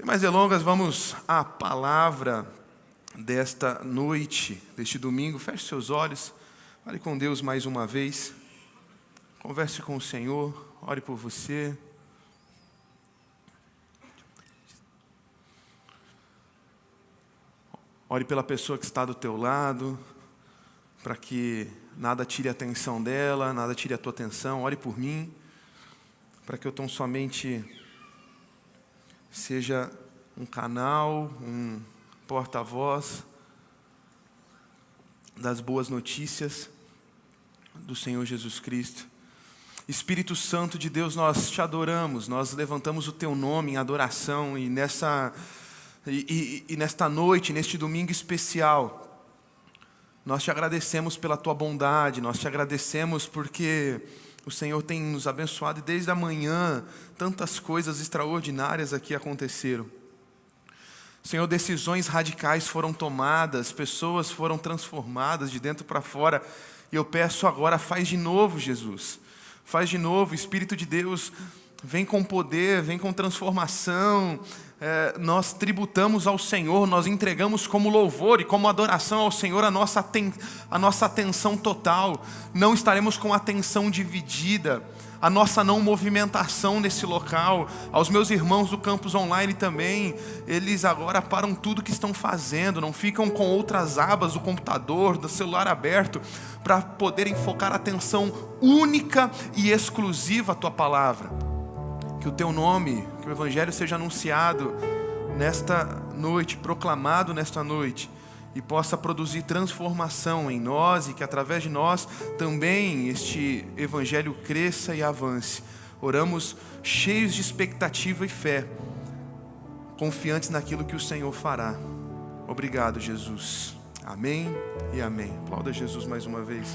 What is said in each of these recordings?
Sem mais delongas, vamos à palavra desta noite, deste domingo. Feche seus olhos, fale com Deus mais uma vez, converse com o Senhor, ore por você. Ore pela pessoa que está do teu lado, para que nada tire a atenção dela, nada tire a tua atenção. Ore por mim, para que eu tão somente seja um canal, um porta-voz das boas notícias do Senhor Jesus Cristo. Espírito Santo de Deus, nós te adoramos, nós levantamos o teu nome em adoração e nesta noite, neste domingo especial, nós te agradecemos pela tua bondade, nós te agradecemos porque o Senhor tem nos abençoado e desde a manhã tantas coisas extraordinárias aqui aconteceram. Senhor, decisões radicais foram tomadas, pessoas foram transformadas de dentro para fora. E eu peço agora, faz de novo, Jesus. Faz de novo, Espírito de Deus, vem com poder, vem com transformação. Nós tributamos ao Senhor, nós entregamos como louvor e como adoração ao Senhor a nossa atenção total. Não estaremos com atenção dividida, a nossa não movimentação nesse local. Aos meus irmãos do campus online também, eles agora param tudo que estão fazendo, não ficam com outras abas do computador, do celular aberto, para poderem focar a atenção única e exclusiva à tua palavra. Que o teu nome, que o Evangelho seja anunciado nesta noite, proclamado nesta noite, e possa produzir transformação em nós, e que através de nós também este Evangelho cresça e avance. Oramos cheios de expectativa e fé, confiantes naquilo que o Senhor fará. Obrigado, Jesus. Amém e amém. Aplauda Jesus mais uma vez.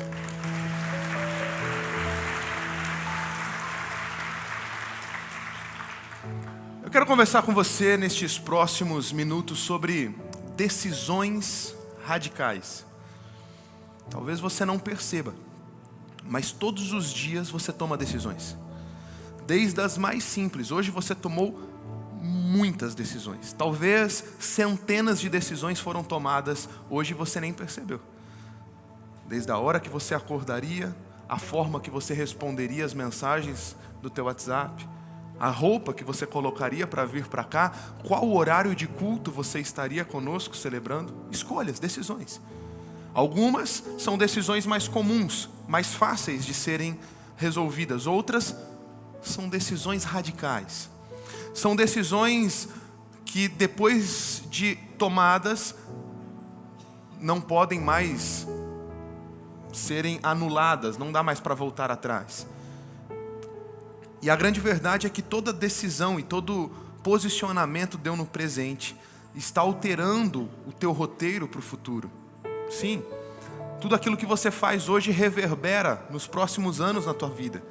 Eu quero conversar com você nestes próximos minutos sobre decisões radicais. Talvez você não perceba, mas todos os dias você toma decisões. Desde as mais simples. Hoje você tomou muitas decisões. Talvez centenas de decisões foram tomadas. Hoje você nem percebeu. Desde a hora que você acordaria, a forma que você responderia as mensagens do teu WhatsApp, a roupa que você colocaria para vir para cá, qual horário de culto você estaria conosco celebrando. Escolhas, decisões. Algumas são decisões mais comuns, mais fáceis de serem resolvidas. Outras são decisões radicais. São decisões que depois de tomadas não podem mais serem anuladas, não dá mais para voltar atrás. E a grande verdade é que toda decisão e todo posicionamento deu no presente está alterando o teu roteiro para o futuro. Sim, tudo aquilo que você faz hoje reverbera nos próximos anos na tua vida.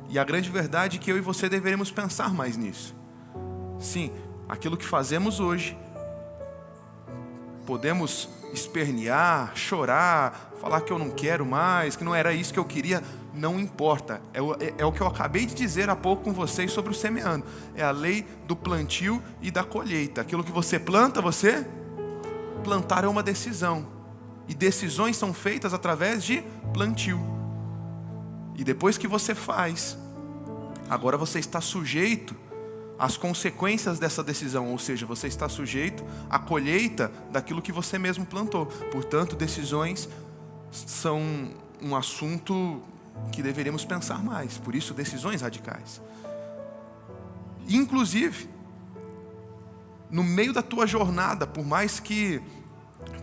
E a grande verdade é que eu e você deveremos pensar mais nisso. Sim, aquilo que fazemos hoje, podemos espernear, chorar, falar que eu não quero mais, que não era isso que eu queria. Não importa, é o que eu acabei de dizer há pouco com vocês sobre o semeando. É a lei do plantio e da colheita. Aquilo que você planta, você plantar é uma decisão. E decisões são feitas através de plantio. E depois que você faz, agora você está sujeito às consequências dessa decisão. Ou seja, você está sujeito à colheita daquilo que você mesmo plantou. Portanto, decisões são um assunto que deveríamos pensar mais. Por isso, decisões radicais. Inclusive, no meio da tua jornada, por mais que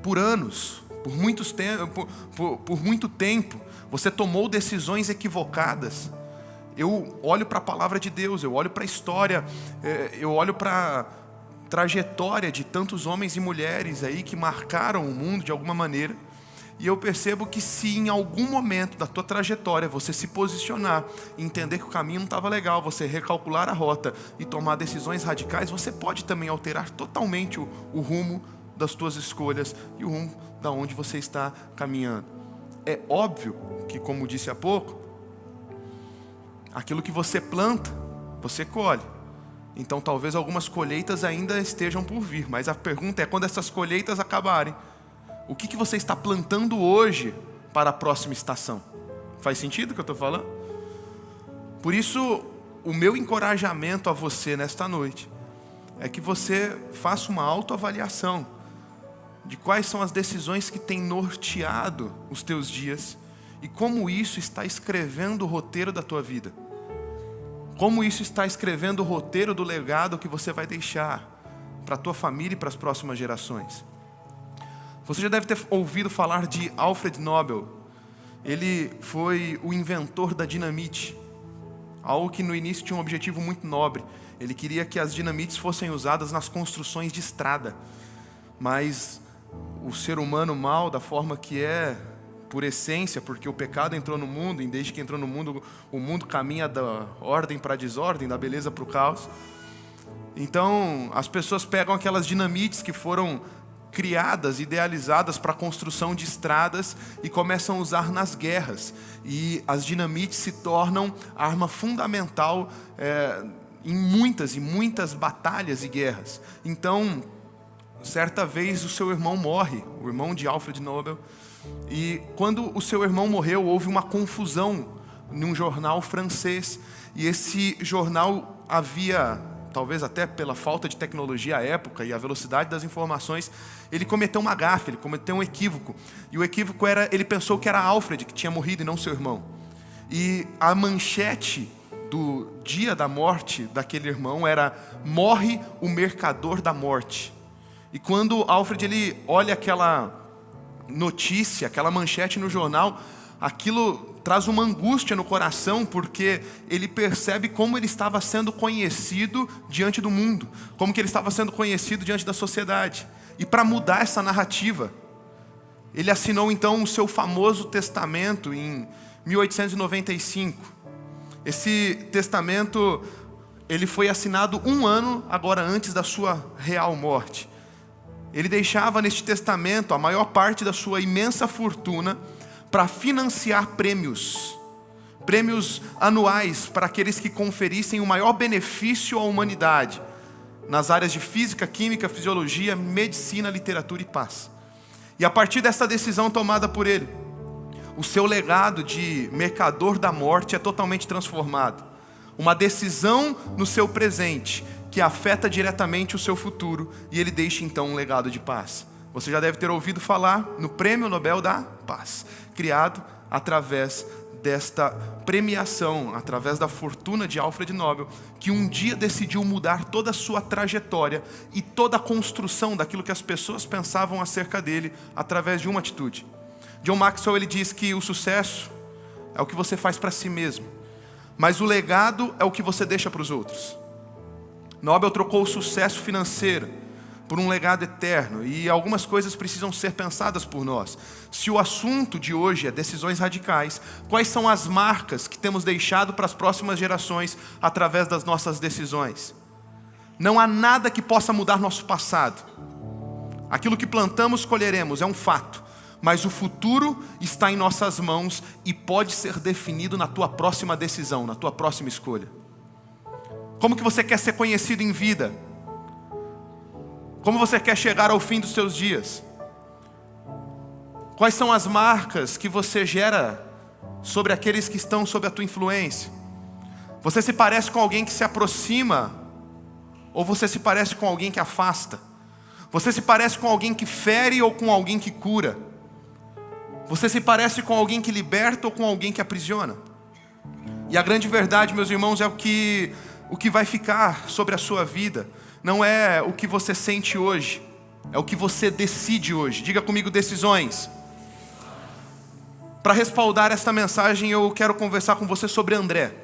por anos, por muito tempo, você tomou decisões equivocadas. Eu olho para a palavra de Deus, eu olho para a história, eu olho para a trajetória de tantos homens e mulheres aí que marcaram o mundo de alguma maneira. E eu percebo que se em algum momento da tua trajetória você se posicionar, entender que o caminho não estava legal, você recalcular a rota e tomar decisões radicais, você pode também alterar totalmente o rumo das tuas escolhas e o rumo da onde você está caminhando. É óbvio que, como disse há pouco, aquilo que você planta, você colhe. Então talvez algumas colheitas ainda estejam por vir. Mas a pergunta é, quando essas colheitas acabarem, o que você está plantando hoje para a próxima estação? Faz sentido o que eu estou falando? Por isso, o meu encorajamento a você nesta noite é que você faça uma autoavaliação de quais são as decisões que têm norteado os teus dias e como isso está escrevendo o roteiro da tua vida. Como isso está escrevendo o roteiro do legado que você vai deixar para a tua família e para as próximas gerações. Você já deve ter ouvido falar de Alfred Nobel. Ele foi o inventor da dinamite, algo que no início tinha um objetivo muito nobre. Ele queria que as dinamites fossem usadas nas construções de estrada. Mas o ser humano mau, da forma que é, por essência, porque o pecado entrou no mundo, e desde que entrou no mundo, o mundo caminha da ordem para a desordem, da beleza para o caos. Então, as pessoas pegam aquelas dinamites que foram criadas, idealizadas para a construção de estradas e começam a usar nas guerras. E as dinamites se tornam arma fundamental em muitas batalhas e guerras. Então, certa vez o seu irmão morre, o irmão de Alfred Nobel, e quando o seu irmão morreu, houve uma confusão num jornal francês, e esse jornal havia, talvez até pela falta de tecnologia à época e a velocidade das informações, ele cometeu uma gafe, ele cometeu um equívoco, e o equívoco era, ele pensou que era Alfred que tinha morrido e não seu irmão, e a manchete do dia da morte daquele irmão era: morre o mercador da morte. E quando Alfred ele olha aquela notícia, aquela manchete no jornal, aquilo traz uma angústia no coração, porque ele percebe como ele estava sendo conhecido diante do mundo, como que ele estava sendo conhecido diante da sociedade. E para mudar essa narrativa, ele assinou então o seu famoso testamento em 1895. Esse testamento, ele foi assinado um ano agora antes da sua real morte. Ele deixava neste testamento a maior parte da sua imensa fortuna para financiar prêmios anuais para aqueles que conferissem o maior benefício à humanidade nas áreas de física, química, fisiologia, medicina, literatura e paz. E a partir dessa decisão tomada por ele, o seu legado de mercador da morte é totalmente transformado. Uma decisão no seu presente que afeta diretamente o seu futuro, e ele deixa então um legado de paz. Você já deve ter ouvido falar no Prêmio Nobel da Paz, criado através desta premiação, através da fortuna de Alfred Nobel, que um dia decidiu mudar toda a sua trajetória e toda a construção daquilo que as pessoas pensavam acerca dele, através de uma atitude. John Maxwell ele diz que o sucesso é o que você faz para si mesmo, mas o legado é o que você deixa para os outros. Nobel trocou o sucesso financeiro por um legado eterno, e algumas coisas precisam ser pensadas por nós. Se o assunto de hoje é decisões radicais, quais são as marcas que temos deixado para as próximas gerações através das nossas decisões? Não há nada que possa mudar nosso passado. Aquilo que plantamos, colheremos, é um fato. Mas o futuro está em nossas mãos e pode ser definido na tua próxima decisão, na tua próxima escolha. Como que você quer ser conhecido em vida? Como você quer chegar ao fim dos seus dias? Quais são as marcas que você gera sobre aqueles que estão sob a tua influência? Você se parece com alguém que se aproxima, ou você se parece com alguém que afasta? Você se parece com alguém que fere ou com alguém que cura? Você se parece com alguém que liberta ou com alguém que aprisiona? E a grande verdade, meus irmãos, é o que vai ficar sobre a sua vida não é o que você sente hoje, é o que você decide hoje. Diga comigo: decisões. Para respaldar esta mensagem, eu quero conversar com você sobre André.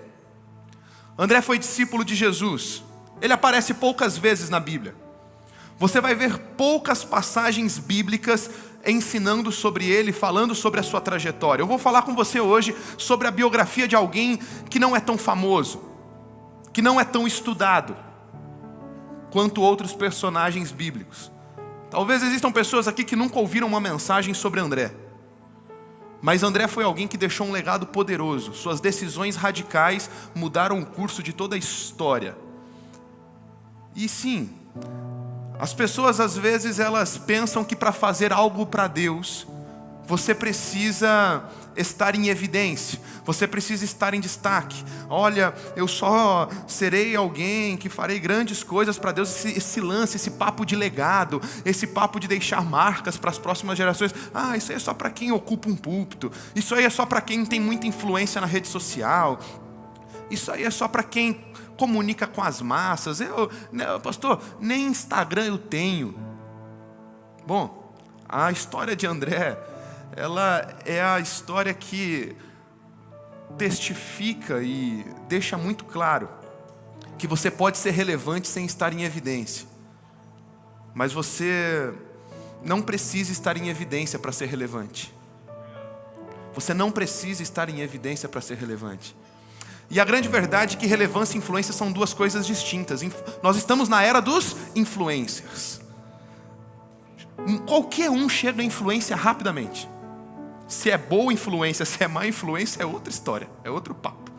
André foi discípulo de Jesus. Ele aparece poucas vezes na Bíblia. Você vai ver poucas passagens bíblicas ensinando sobre ele, falando sobre a sua trajetória. Eu vou falar com você hoje sobre a biografia de alguém que não é tão famoso, que não é tão estudado quanto outros personagens bíblicos. Talvez existam pessoas aqui que nunca ouviram uma mensagem sobre André. Mas André foi alguém que deixou um legado poderoso. Suas decisões radicais mudaram o curso de toda a história. E sim, as pessoas às vezes elas pensam que para fazer algo para Deus, você precisa estar em evidência, você precisa estar em destaque. Olha, eu só serei alguém que farei grandes coisas para Deus. Esse lance, esse papo de legado, esse papo de deixar marcas para as próximas gerações. Isso aí é só para quem ocupa um púlpito. Isso aí é só para quem tem muita influência na rede social. Isso aí é só para quem comunica com as massas. Pastor, nem Instagram eu tenho. Bom, a história de André, ela é a história que testifica e deixa muito claro que você pode ser relevante sem estar em evidência. Mas você não precisa estar em evidência para ser relevante. Você não precisa estar em evidência para ser relevante. E a grande verdade é que relevância e influência são duas coisas distintas. Nós estamos na era dos influencers. Qualquer um chega à influência rapidamente. Se é boa influência, se é má influência, é outra história, é outro papo.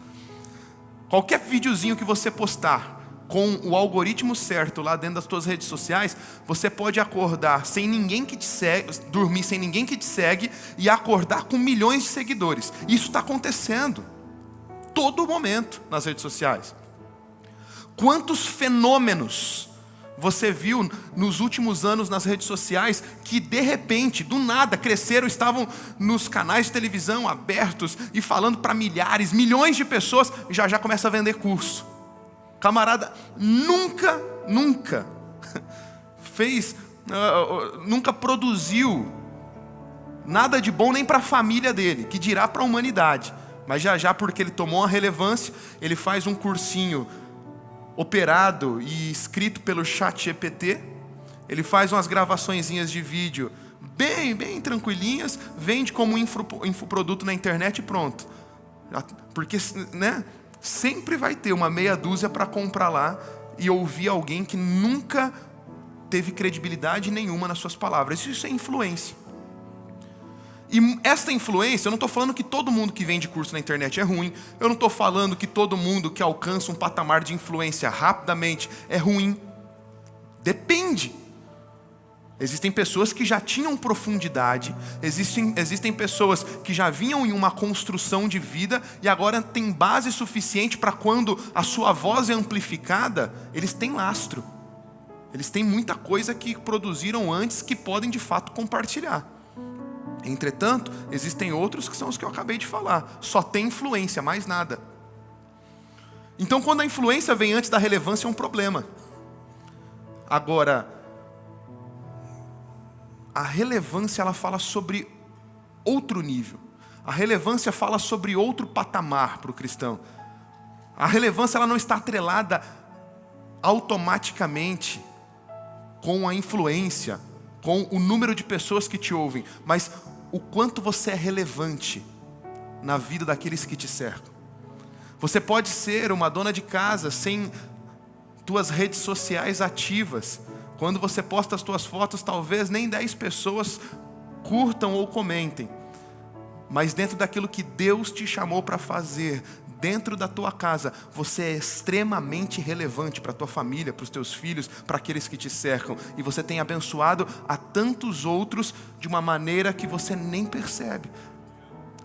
Qualquer videozinho que você postar com o algoritmo certo lá dentro das suas redes sociais, você pode acordar sem ninguém que te segue, dormir sem ninguém que te segue e acordar com milhões de seguidores. Isso está acontecendo todo momento nas redes sociais. Quantos fenômenos você viu nos últimos anos nas redes sociais que de repente, do nada, cresceram, estavam nos canais de televisão abertos e falando para milhares, milhões de pessoas, já começa a vender curso. Camarada nunca fez, nunca produziu nada de bom nem para a família dele, que dirá para a humanidade. Mas já porque ele tomou uma relevância, ele faz um cursinho operado e escrito pelo ChatGPT, ele faz umas gravaçõezinhas de vídeo bem tranquilinhas, vende como infoproduto na internet e pronto. Porque, né, sempre vai ter uma meia dúzia para comprar lá e ouvir alguém que nunca teve credibilidade nenhuma nas suas palavras. Isso é influência. E esta influência, eu não estou falando que todo mundo que vende curso na internet é ruim. Eu não estou falando que todo mundo que alcança um patamar de influência rapidamente é ruim. Depende. Existem pessoas que já tinham profundidade. Existem pessoas que já vinham em uma construção de vida e agora têm base suficiente para quando a sua voz é amplificada, eles têm lastro. Eles têm muita coisa que produziram antes que podem de fato compartilhar. Entretanto, existem outros que são os que eu acabei de falar. Só tem influência, mais nada. Então, quando a influência vem antes da relevância, é um problema. Agora, a relevância, ela fala sobre outro nível. A relevância fala sobre outro patamar para o cristão. A relevância, ela não está atrelada automaticamente com a influência, com o número de pessoas que te ouvem, mas o quanto você é relevante na vida daqueles que te cercam. Você pode ser uma dona de casa sem tuas redes sociais ativas. Quando você posta as tuas fotos, talvez nem 10 pessoas curtam ou comentem. Mas dentro daquilo que Deus te chamou para fazer, dentro da tua casa, você é extremamente relevante para a tua família, para os teus filhos, para aqueles que te cercam. E você tem abençoado a tantos outros de uma maneira que você nem percebe.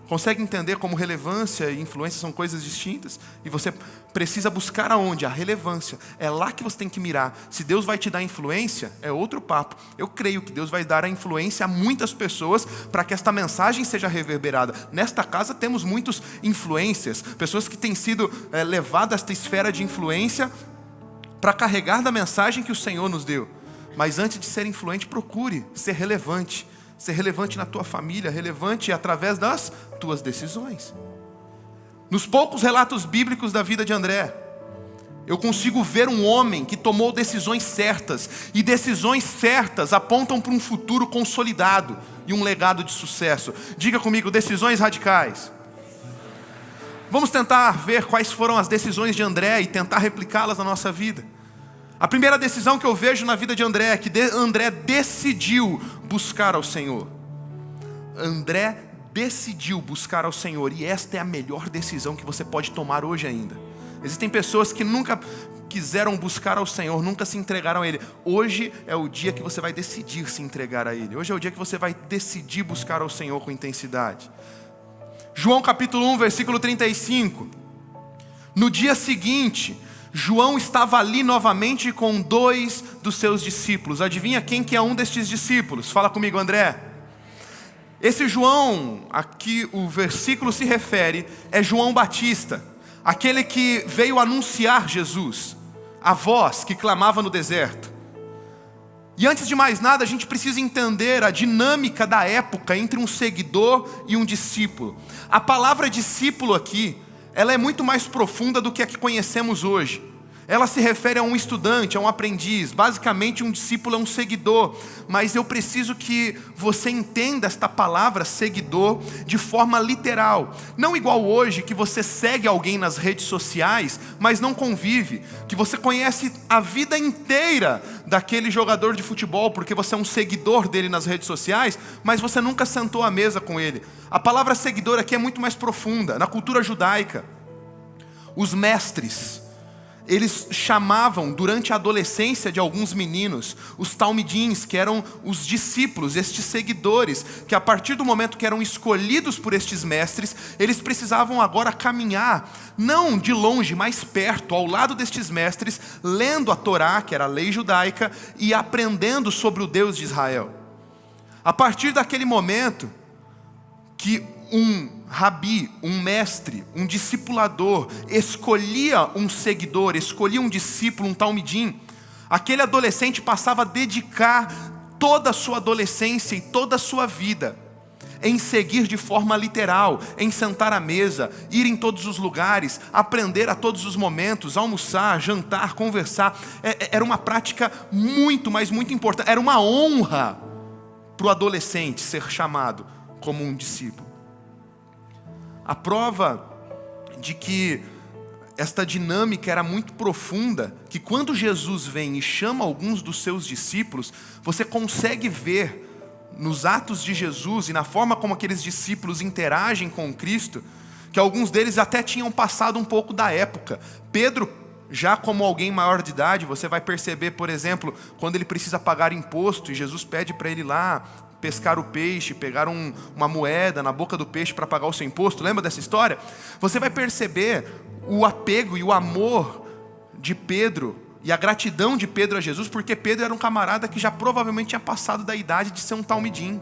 Consegue entender como relevância e influência são coisas distintas? E você precisa buscar aonde? A relevância. É lá que você tem que mirar. Se Deus vai te dar influência, é outro papo. Eu creio que Deus vai dar a influência a muitas pessoas para que esta mensagem seja reverberada. Nesta casa temos muitos influências, pessoas que têm sido levadas a esta esfera de influência para carregar da mensagem que o Senhor nos deu. Mas antes de ser influente, procure ser relevante. Ser relevante na tua família, relevante através das tuas decisões. Nos poucos relatos bíblicos da vida de André, eu consigo ver um homem que tomou decisões certas. E decisões certas apontam para um futuro consolidado e um legado de sucesso. Diga comigo, decisões radicais. Vamos tentar ver quais foram as decisões de André e tentar replicá-las na nossa vida. A primeira decisão que eu vejo na vida de André é que André decidiu buscar ao Senhor. André decidiu buscar ao Senhor. E esta é a melhor decisão que você pode tomar hoje ainda. Existem pessoas que nunca quiseram buscar ao Senhor, nunca se entregaram a Ele. Hoje é o dia que você vai decidir se entregar a Ele. Hoje é o dia que você vai decidir buscar ao Senhor com intensidade. João capítulo 1, versículo 35. No dia seguinte, João estava ali novamente com 2 dos seus discípulos. Adivinha quem que é um destes discípulos? Fala comigo, André. Esse João, a que o versículo se refere, é João Batista, aquele que veio anunciar Jesus, a voz que clamava no deserto. E antes de mais nada, a gente precisa entender a dinâmica da época entre um seguidor e um discípulo. A palavra discípulo aqui, ela é muito mais profunda do que a que conhecemos hoje. Ela se refere a um estudante, a um aprendiz. Basicamente, um discípulo é um seguidor. Mas eu preciso que você entenda esta palavra seguidor de forma literal. Não igual hoje, que você segue alguém nas redes sociais, mas não convive. Que você conhece a vida inteira daquele jogador de futebol, porque você é um seguidor dele nas redes sociais, mas você nunca sentou à mesa com ele. A palavra seguidor aqui é muito mais profunda. Na cultura judaica, os mestres, eles chamavam durante a adolescência de alguns meninos os talmidins, que eram os discípulos, estes seguidores, que a partir do momento que eram escolhidos por estes mestres, eles precisavam agora caminhar, não de longe, mas perto, ao lado destes mestres, lendo a Torá, que era a lei judaica, e aprendendo sobre o Deus de Israel. A partir daquele momento que um rabi, um mestre, um discipulador escolhia um seguidor, escolhia um discípulo, um talmidim, aquele adolescente passava a dedicar toda a sua adolescência e toda a sua vida em seguir de forma literal, em sentar à mesa, ir em todos os lugares, aprender a todos os momentos, almoçar, jantar, conversar. Era uma prática muito, mas muito importante. Era uma honra para o adolescente ser chamado como um discípulo. A prova de que esta dinâmica era muito profunda, que quando Jesus vem e chama alguns dos seus discípulos, você consegue ver nos atos de Jesus e na forma como aqueles discípulos interagem com Cristo, que alguns deles até tinham passado um pouco da época. Pedro, já como alguém maior de idade, você vai perceber, por exemplo, quando ele precisa pagar imposto e Jesus pede para ele ir lá pescar o peixe, pegar uma moeda na boca do peixe para pagar o seu imposto. Lembra dessa história? Você vai perceber o apego e o amor de Pedro e a gratidão de Pedro a Jesus, porque Pedro era um camarada que já provavelmente tinha passado da idade de ser um talmidim.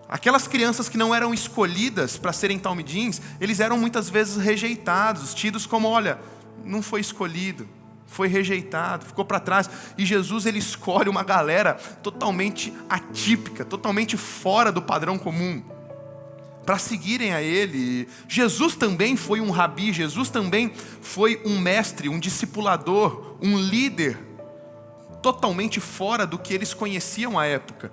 Aquelas crianças que não eram escolhidas para serem talmidins, eles eram muitas vezes rejeitados, tidos como, olha, não foi escolhido, foi rejeitado, ficou para trás. E Jesus, ele escolhe uma galera totalmente atípica, totalmente fora do padrão comum, para seguirem a Ele. Jesus também foi um rabi, Jesus também foi um mestre, um discipulador, um líder, totalmente fora do que eles conheciam à época.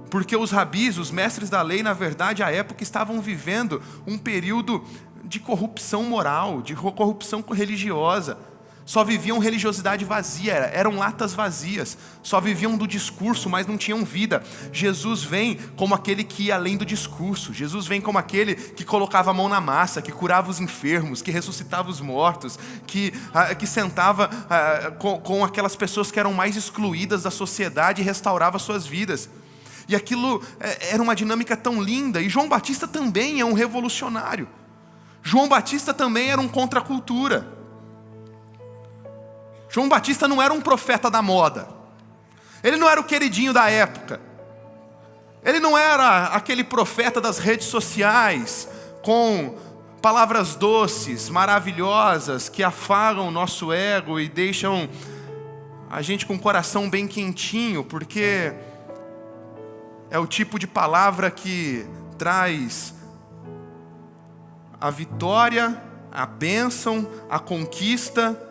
Porque os rabis, os mestres da lei, na verdade, à época estavam vivendo um período de corrupção moral, de corrupção religiosa. Só viviam religiosidade vazia, eram latas vazias, só viviam do discurso, mas não tinham vida. Jesus vem como aquele que ia além do discurso. Jesus vem como aquele que colocava a mão na massa, que curava os enfermos, que ressuscitava os mortos, que sentava com aquelas pessoas que eram mais excluídas da sociedade e restaurava suas vidas. E aquilo era uma dinâmica tão linda. E João Batista também é um revolucionário. João Batista também era um contra a cultura. João Batista não era um profeta da moda. Ele não era o queridinho da época. Ele não era aquele profeta das redes sociais, com palavras doces, maravilhosas, que afagam o nosso ego e deixam a gente com o coração bem quentinho, porque é o tipo de palavra que traz a vitória, a bênção, a conquista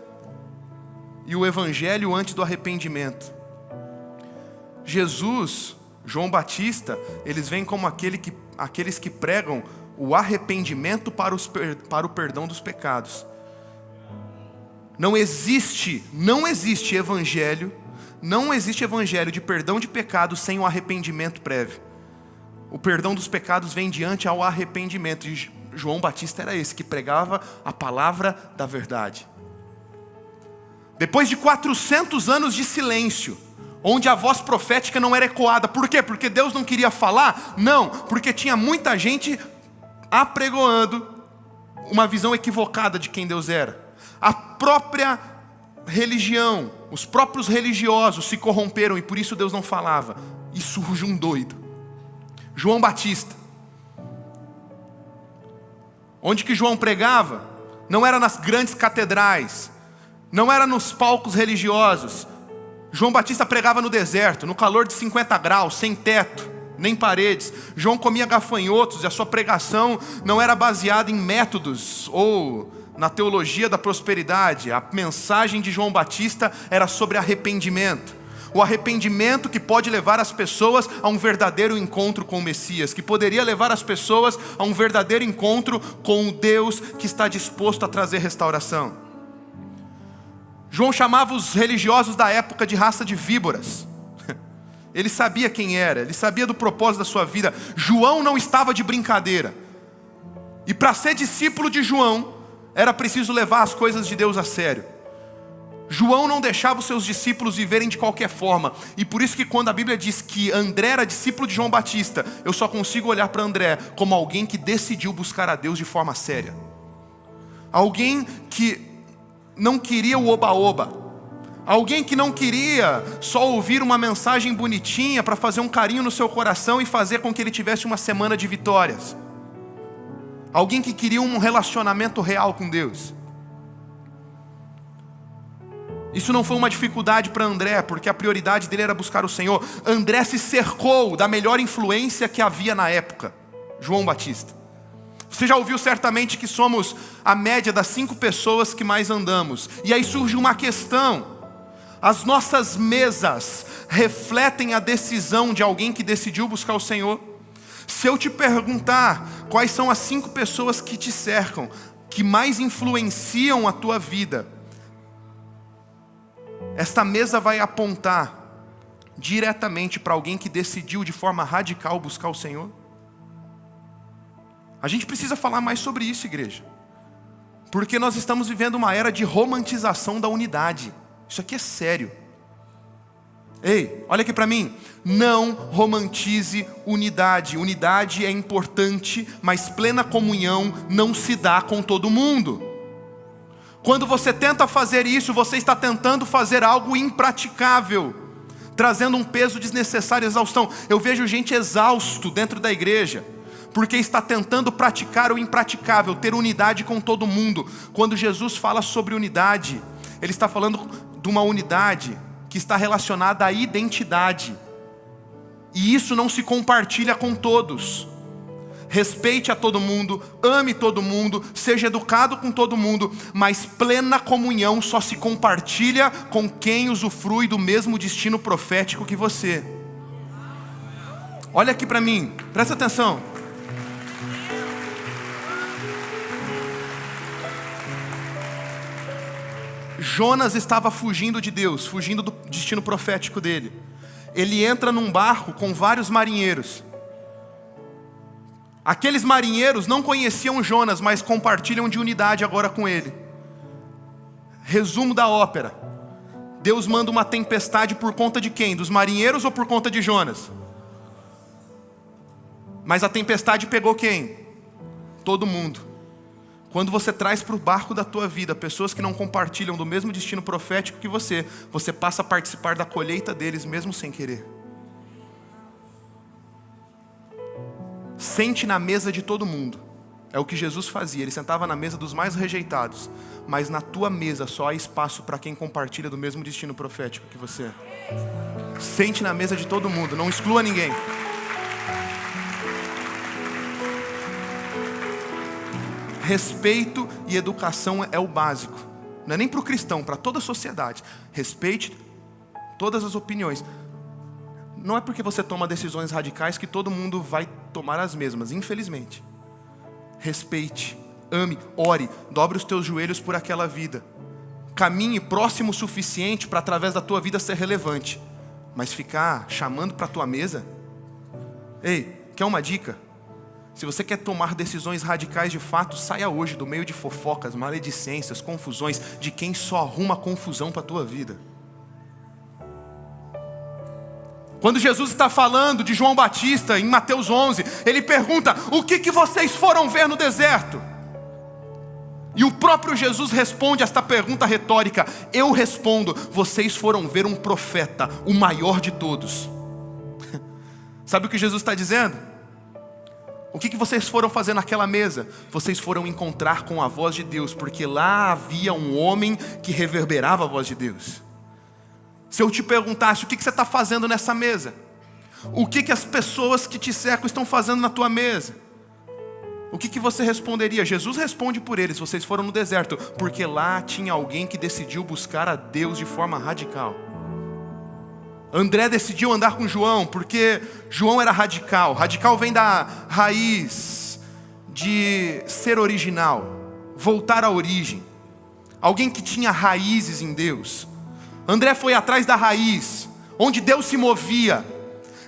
e o evangelho antes do arrependimento. Jesus, João Batista, eles vêm como aqueles que pregam o arrependimento para o perdão dos pecados. Não existe evangelho de perdão de pecados sem o arrependimento prévio. O perdão dos pecados vem diante ao arrependimento. E João Batista era esse, que pregava a palavra da verdade. Depois de 400 anos de silêncio, onde a voz profética não era ecoada. Por quê? Porque Deus não queria falar? Não, porque tinha muita gente apregoando uma visão equivocada de quem Deus era. A própria religião, os próprios religiosos se corromperam e por isso Deus não falava. E surge um doido, João Batista. Onde que João pregava? Não era nas grandes catedrais, não era nos palcos religiosos. João Batista pregava no deserto, no calor de 50 graus, sem teto, nem paredes. João comia gafanhotos e a sua pregação não era baseada em métodos ou na teologia da prosperidade. A mensagem de João Batista era sobre arrependimento. O arrependimento que pode levar as pessoas a um verdadeiro encontro com o Messias, que poderia levar as pessoas a um verdadeiro encontro com o Deus que está disposto a trazer restauração. João chamava os religiosos da época de raça de víboras. Ele sabia quem era, ele sabia do propósito da sua vida. João não estava de brincadeira. E para ser discípulo de João, era preciso levar as coisas de Deus a sério. João não deixava os seus discípulos viverem de qualquer forma. E por isso que quando a Bíblia diz que André era discípulo de João Batista, eu só consigo olhar para André como alguém que decidiu buscar a Deus de forma séria. Alguém que não queria o oba-oba. Alguém que não queria só ouvir uma mensagem bonitinha para fazer um carinho no seu coração e fazer com que ele tivesse uma semana de vitórias. Alguém que queria um relacionamento real com Deus. Isso não foi uma dificuldade para André, porque a prioridade dele era buscar o Senhor. André se cercou da melhor influência que havia na época, João Batista. Você já ouviu certamente que somos a média das 5 pessoas que mais andamos. E aí surge uma questão. As nossas mesas refletem a decisão de alguém que decidiu buscar o Senhor? Se eu te perguntar quais são as 5 pessoas que te cercam, que mais influenciam a tua vida, esta mesa vai apontar diretamente para alguém que decidiu de forma radical buscar o Senhor? A gente precisa falar mais sobre isso, igreja. Porque nós estamos vivendo uma era de romantização da unidade. Isso aqui é sério. Ei, olha aqui para mim. Não romantize unidade. Unidade é importante, mas plena comunhão não se dá com todo mundo. Quando você tenta fazer isso, você está tentando fazer algo impraticável, trazendo um peso desnecessário, exaustão. Eu vejo gente exausto dentro da igreja, porque está tentando praticar o impraticável, ter unidade com todo mundo. Quando Jesus fala sobre unidade, Ele está falando de uma unidade que está relacionada à identidade. E isso não se compartilha com todos. Respeite a todo mundo, ame todo mundo, seja educado com todo mundo, mas plena comunhão só se compartilha com quem usufrui do mesmo destino profético que você. Olha aqui para mim, presta atenção. Jonas estava fugindo de Deus, fugindo do destino profético dele. Ele entra num barco com vários marinheiros. Aqueles marinheiros não conheciam Jonas, mas compartilham de unidade agora com ele. Resumo da ópera: Deus manda uma tempestade por conta de quem? Dos marinheiros ou por conta de Jonas? Mas a tempestade pegou quem? Todo mundo. Quando você traz para o barco da tua vida pessoas que não compartilham do mesmo destino profético que você passa a participar da colheita deles mesmo sem querer. Sente na mesa de todo mundo. É o que Jesus fazia. Ele sentava na mesa dos mais rejeitados. Mas na tua mesa só há espaço para quem compartilha do mesmo destino profético que você. Sente na mesa de todo mundo. Não exclua ninguém. Respeito e educação é o básico. Não é nem para o cristão, para toda a sociedade. Respeite todas as opiniões. Não é porque você toma decisões radicais que todo mundo vai tomar as mesmas, infelizmente. Respeite, ame, ore, dobre os teus joelhos por aquela vida. Caminhe próximo o suficiente para através da tua vida ser relevante. Mas ficar chamando para a tua mesa? Ei, quer uma dica? Se você quer tomar decisões radicais de fato, saia hoje do meio de fofocas, maledicências, confusões, de quem só arruma confusão para a tua vida. Quando Jesus está falando de João Batista, em Mateus 11, ele pergunta: o que vocês foram ver no deserto? E o próprio Jesus responde esta pergunta retórica: eu respondo, vocês foram ver um profeta, o maior de todos. Sabe o que Jesus está dizendo? O que vocês foram fazer naquela mesa? Vocês foram encontrar com a voz de Deus, porque lá havia um homem que reverberava a voz de Deus. Se eu te perguntasse, o que você está fazendo nessa mesa? O que as pessoas que te cercam estão fazendo na tua mesa? O que você responderia? Jesus responde por eles: vocês foram no deserto, porque lá tinha alguém que decidiu buscar a Deus de forma radical. André decidiu andar com João, porque João era radical. Radical vem da raiz de ser original, voltar à origem. Alguém que tinha raízes em Deus. André foi atrás da raiz, onde Deus se movia.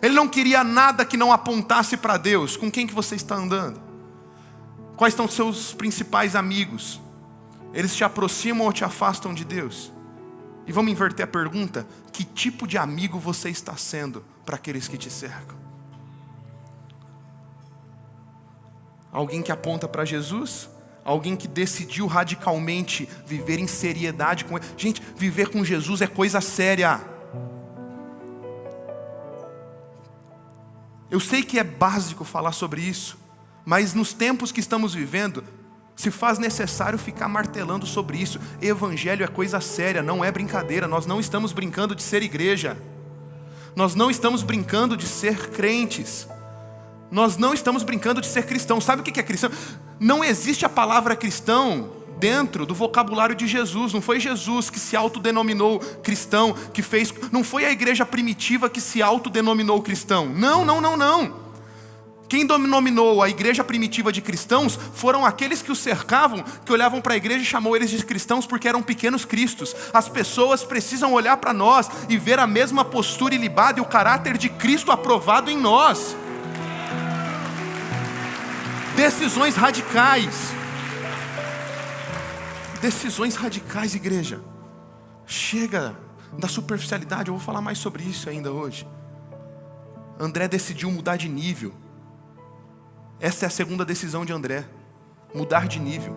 Ele não queria nada que não apontasse para Deus. Com quem que você está andando? Quais são os seus principais amigos? Eles te aproximam ou te afastam de Deus? E vamos inverter a pergunta: que tipo de amigo você está sendo para aqueles que te cercam? Alguém que aponta para Jesus? Alguém que decidiu radicalmente viver em seriedade com Ele? Gente, viver com Jesus é coisa séria. Eu sei que é básico falar sobre isso, mas nos tempos que estamos vivendo, se faz necessário ficar martelando sobre isso. Evangelho é coisa séria, não é brincadeira. Nós não estamos brincando de ser igreja. Nós não estamos brincando de ser crentes. Nós não estamos brincando de ser cristão. Sabe o que é cristão? Não existe a palavra cristão dentro do vocabulário de Jesus. Não foi Jesus que se autodenominou cristão, que fez. Não foi a igreja primitiva que se autodenominou cristão. Não. Quem denominou a igreja primitiva de cristãos foram aqueles que os cercavam, que olhavam para a igreja e chamou eles de cristãos porque eram pequenos cristos. As pessoas precisam olhar para nós e ver a mesma postura ilibada e o caráter de Cristo aprovado em nós. Decisões radicais. Decisões radicais, igreja. Chega da superficialidade. Eu vou falar mais sobre isso ainda hoje. André decidiu mudar de nível. Essa é a segunda decisão de André: mudar de nível.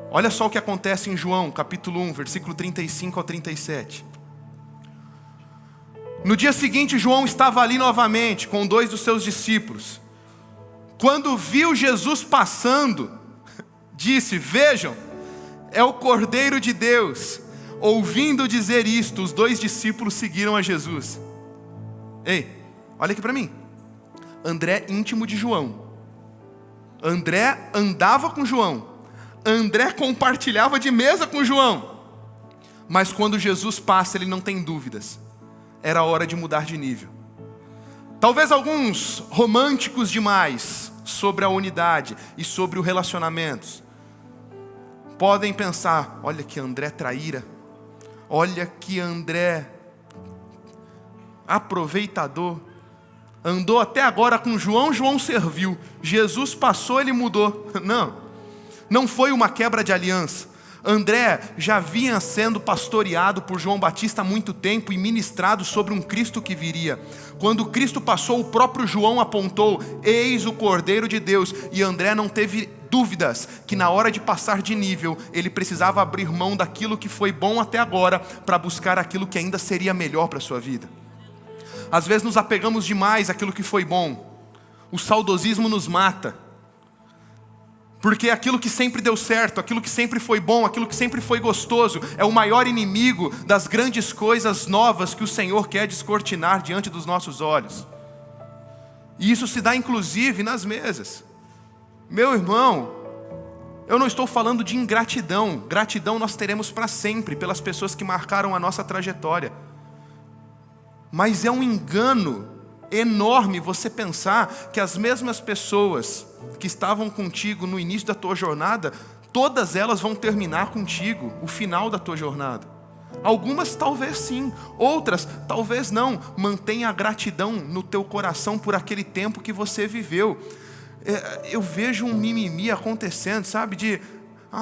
Olha só o que acontece em João, capítulo 1, versículo 35 ao 37. No dia seguinte, João estava ali novamente com 2 dos seus discípulos. Quando viu Jesus passando, disse: vejam, é o Cordeiro de Deus. Ouvindo dizer isto, os 2 discípulos seguiram a Jesus. Ei, olha aqui para mim. André, íntimo de João. André andava com João. André compartilhava de mesa com João. Mas quando Jesus passa, ele não tem dúvidas. Era hora de mudar de nível. Talvez alguns românticos demais sobre a unidade e sobre o relacionamento podem pensar: olha que André traíra. Olha que André aproveitador. Andou até agora com João, João serviu. Jesus passou, ele mudou. Não foi uma quebra de aliança. André já vinha sendo pastoreado por João Batista há muito tempo e ministrado sobre um Cristo que viria. Quando Cristo passou, o próprio João apontou: eis o Cordeiro de Deus. E André não teve dúvidas que na hora de passar de nível, ele precisava abrir mão daquilo que foi bom até agora para buscar aquilo que ainda seria melhor para a sua vida. Às vezes nos apegamos demais àquilo que foi bom. O saudosismo nos mata. Porque aquilo que sempre deu certo, aquilo que sempre foi bom, aquilo que sempre foi gostoso, é o maior inimigo das grandes coisas novas que o Senhor quer descortinar diante dos nossos olhos. E isso se dá inclusive nas mesas. Meu irmão, eu não estou falando de ingratidão. Gratidão nós teremos para sempre pelas pessoas que marcaram a nossa trajetória. Mas é um engano enorme você pensar que as mesmas pessoas que estavam contigo no início da tua jornada, todas elas vão terminar contigo o final da tua jornada. Algumas talvez sim, outras talvez não. Mantenha a gratidão no teu coração por aquele tempo que você viveu. Eu vejo um mimimi acontecendo, sabe?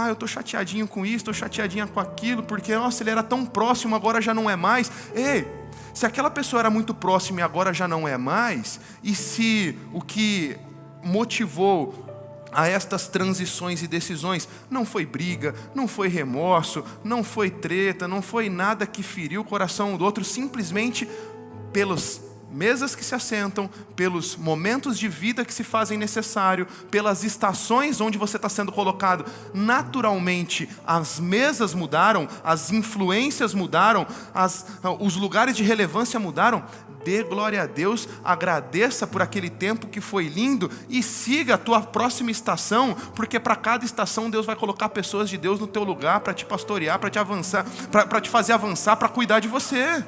Eu estou chateadinho com isso, estou chateadinha com aquilo, porque, nossa, ele era tão próximo, agora já não é mais. Ei, se aquela pessoa era muito próxima e agora já não é mais, e se o que motivou a estas transições e decisões não foi briga, não foi remorso, não foi treta, não foi nada que feriu o coração um do outro, simplesmente pelas mesas que se assentam, pelos momentos de vida que se fazem necessário, pelas estações onde você está sendo colocado, naturalmente as mesas mudaram, as influências mudaram, os lugares de relevância mudaram. Dê glória a Deus, agradeça por aquele tempo que foi lindo e siga a tua próxima estação, porque para cada estação Deus vai colocar pessoas de Deus no teu lugar para te pastorear, para te avançar, para te fazer avançar, para cuidar de você.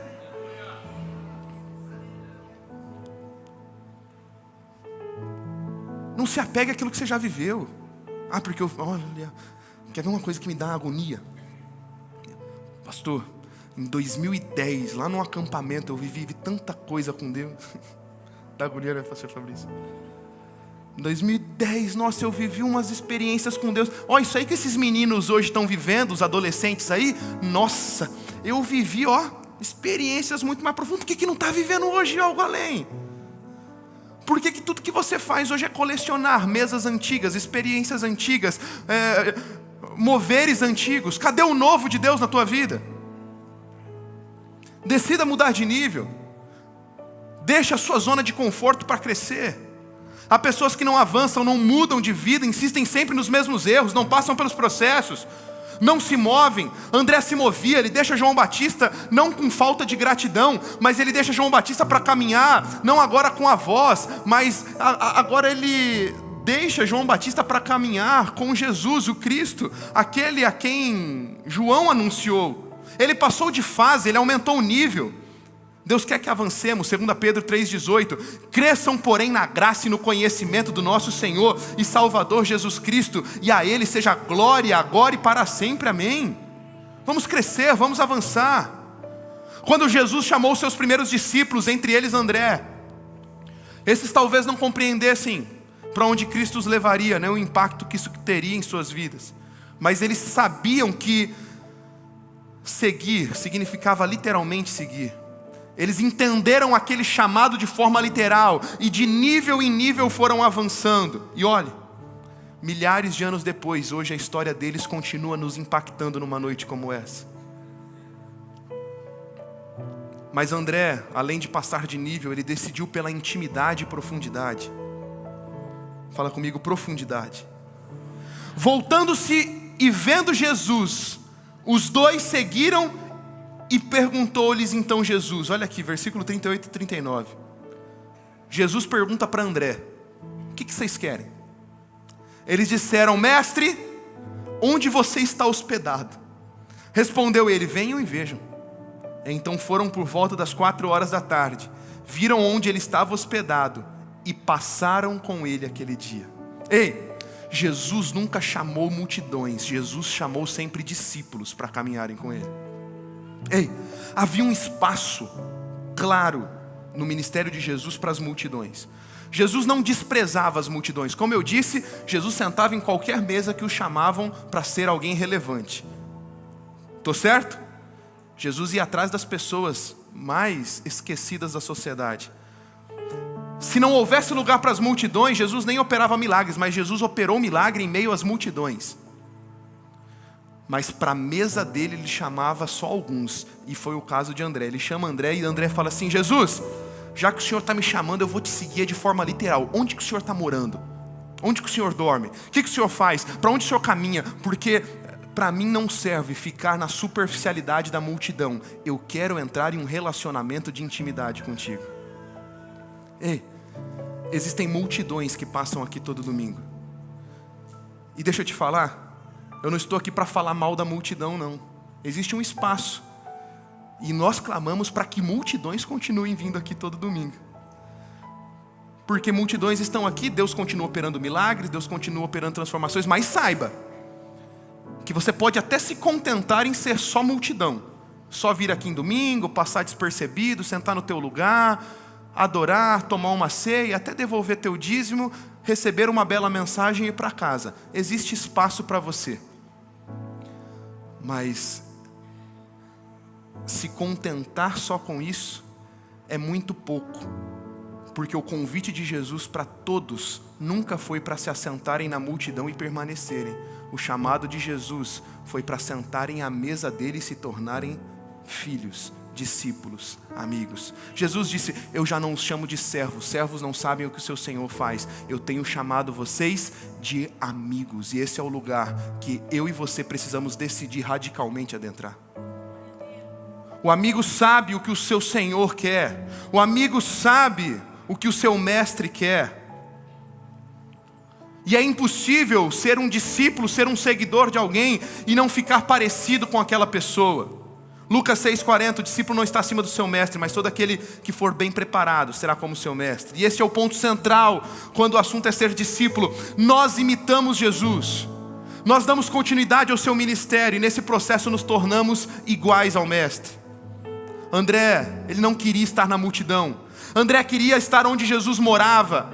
Não se apegue àquilo que você já viveu. Porque olha, quer ver uma coisa que me dá agonia? Pastor, em 2010, lá num acampamento, eu vivi tanta coisa com Deus. Dá agonia, né, pastor Fabrício? Em 2010, nossa, eu vivi umas experiências com Deus. Isso aí que esses meninos hoje estão vivendo, os adolescentes aí, nossa, eu vivi, experiências muito mais profundas. Por que não está vivendo hoje algo além? Por que tudo que você faz hoje é colecionar mesas antigas, experiências antigas, moveres antigos? Cadê o novo de Deus na tua vida? Decida mudar de nível. Deixa a sua zona de conforto para crescer. Há pessoas que não avançam, não mudam de vida, insistem sempre nos mesmos erros, não passam pelos processos, não se movem. André se movia, ele deixa João Batista não com falta de gratidão, mas ele deixa João Batista para caminhar, não agora com a voz, mas agora ele deixa João Batista para caminhar com Jesus, o Cristo, aquele a quem João anunciou. Ele passou de fase, ele aumentou o nível. Deus quer que avancemos, 2 Pedro 3,18. Cresçam, porém, na graça e no conhecimento do nosso Senhor e Salvador Jesus Cristo, e a Ele seja glória agora e para sempre, amém. Vamos crescer, vamos avançar. Quando Jesus chamou os seus primeiros discípulos, entre eles André, esses talvez não compreendessem para onde Cristo os levaria, o impacto que isso teria em suas vidas, mas eles sabiam que seguir significava literalmente seguir. Eles entenderam aquele chamado de forma literal e de nível em nível foram avançando. E olhe, milhares de anos depois, hoje a história deles continua nos impactando numa noite como essa. Mas André, além de passar de nível, ele decidiu pela intimidade e profundidade. Fala comigo, profundidade. Voltando-se e vendo Jesus, os dois seguiram. E perguntou-lhes então Jesus, olha aqui, versículo 38 e 39. Jesus pergunta para André, o que vocês querem? Eles disseram, mestre, onde você está hospedado? Respondeu ele, venham e vejam. Então foram por volta das 4 horas da tarde, viram onde ele estava hospedado e passaram com ele aquele dia. Ei, Jesus nunca chamou multidões, Jesus chamou sempre discípulos para caminharem com ele. Ei, havia um espaço claro no ministério de Jesus para as multidões. Jesus não desprezava as multidões. Como eu disse, Jesus sentava em qualquer mesa que o chamavam para ser alguém relevante. Estou certo? Jesus ia atrás das pessoas mais esquecidas da sociedade. Se não houvesse lugar para as multidões, Jesus nem operava milagres, mas Jesus operou milagre em meio às multidões. Mas para a mesa dele, ele chamava só alguns. E foi o caso de André. Ele chama André e André fala assim, Jesus, já que o Senhor está me chamando, eu vou te seguir de forma literal. Onde que o Senhor está morando? Onde que o Senhor dorme? O que o Senhor faz? Para onde o Senhor caminha? Porque para mim não serve ficar na superficialidade da multidão. Eu quero entrar em um relacionamento de intimidade contigo. Ei, existem multidões que passam aqui todo domingo. E deixa eu te falar, eu não estou aqui para falar mal da multidão, não. Existe um espaço. E nós clamamos para que multidões continuem vindo aqui todo domingo. Porque multidões estão aqui, Deus continua operando milagres, Deus continua operando transformações, mas saiba que você pode até se contentar em ser só multidão. Só vir aqui em domingo, passar despercebido, sentar no teu lugar, adorar, tomar uma ceia, até devolver teu dízimo, receber uma bela mensagem e ir para casa. Existe espaço para você. Mas se contentar só com isso é muito pouco. Porque o convite de Jesus para todos nunca foi para se assentarem na multidão e permanecerem. O chamado de Jesus foi para sentarem à mesa dele e se tornarem filhos, discípulos, amigos. Jesus disse: eu já não os chamo de servos. Servos não sabem o que o seu Senhor faz. Eu tenho chamado vocês de amigos. E esse é o lugar que eu e você precisamos decidir radicalmente adentrar. O amigo sabe o que o seu Senhor quer. O amigo sabe o que o seu mestre quer. E é impossível ser um discípulo, ser um seguidor de alguém e não ficar parecido com aquela pessoa. Lucas 6,40, o discípulo não está acima do seu mestre, mas todo aquele que for bem preparado será como seu mestre. E esse é o ponto central quando o assunto é ser discípulo. Nós imitamos Jesus. Nós damos continuidade ao seu ministério e nesse processo nos tornamos iguais ao mestre. André, ele não queria estar na multidão. André queria estar onde Jesus morava.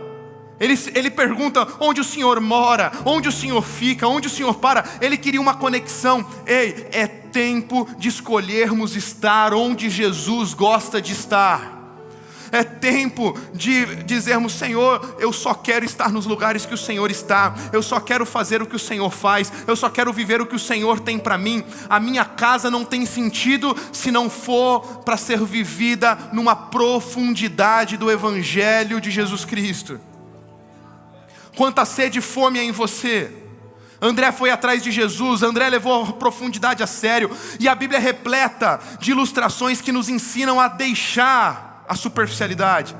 Ele pergunta: onde o Senhor mora? Onde o Senhor fica? Onde o Senhor para? Ele queria uma conexão. Ei, é tempo de escolhermos estar onde Jesus gosta de estar. É tempo de dizermos: Senhor, eu só quero estar nos lugares que o Senhor está. Eu só quero fazer o que o Senhor faz. Eu só quero viver o que o Senhor tem para mim. A minha casa não tem sentido se não for para ser vivida numa profundidade do Evangelho de Jesus Cristo. Quanta sede e fome é em você. André foi atrás de Jesus, André levou a profundidade a sério. E a Bíblia é repleta de ilustrações que nos ensinam a deixar a superficialidade.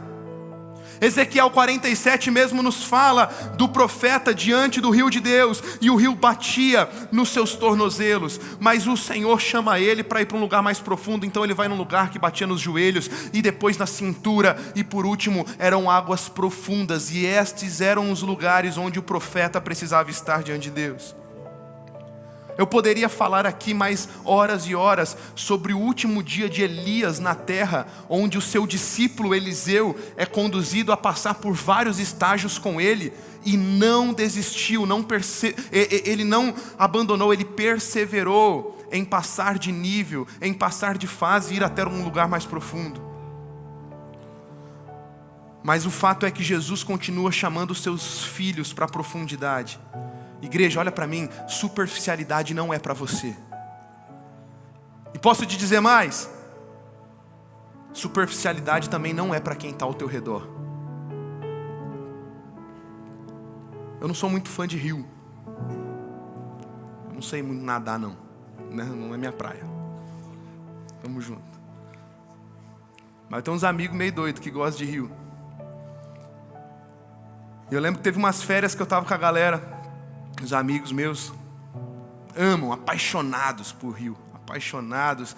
Ezequiel 47 mesmo nos fala do profeta diante do rio de Deus, e o rio batia nos seus tornozelos, mas o Senhor chama ele para ir para um lugar mais profundo. Então ele vai num lugar que batia nos joelhos, e depois na cintura, e por último eram águas profundas, e estes eram os lugares onde o profeta precisava estar diante de Deus. Eu poderia falar aqui mais horas e horas sobre o último dia de Elias na terra, onde o seu discípulo Eliseu é conduzido a passar por vários estágios com ele, e não desistiu, ele não abandonou, ele perseverou em passar de nível, em passar de fase e ir até um lugar mais profundo. Mas o fato é que Jesus continua chamando os seus filhos para a profundidade. Igreja, olha para mim, superficialidade não é para você. E posso te dizer mais? Superficialidade também não é para quem está ao teu redor. Eu não sou muito fã de rio. Eu não sei muito nadar não, né? Não é minha praia. Tamo junto. Mas tem uns amigos meio doidos que gostam de rio. E eu lembro que teve umas férias que eu estava com a galera. Os amigos meus amam, apaixonados por rio, apaixonados.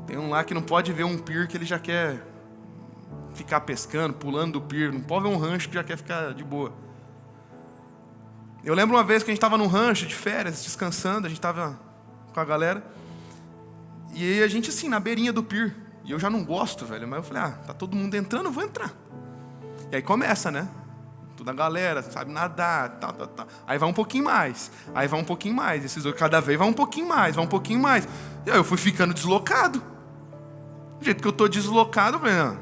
Tem um lá que não pode ver um pier que ele já quer ficar pescando, pulando do pier. Não pode ver um rancho que já quer ficar de boa. Eu lembro uma vez que a gente estava num rancho de férias, descansando, a gente estava com a galera. E aí a gente assim, na beirinha do pier. E eu já não gosto, velho, mas eu falei: tá todo mundo entrando, eu vou entrar. E aí começa, né? Toda a galera sabe nadar, tal. Aí vai um pouquinho mais, aí vai um pouquinho mais. Esses outros, cada vez vai um pouquinho mais, vai um pouquinho mais. E aí eu fui ficando deslocado. Do jeito que eu estou deslocado, eu falei: eu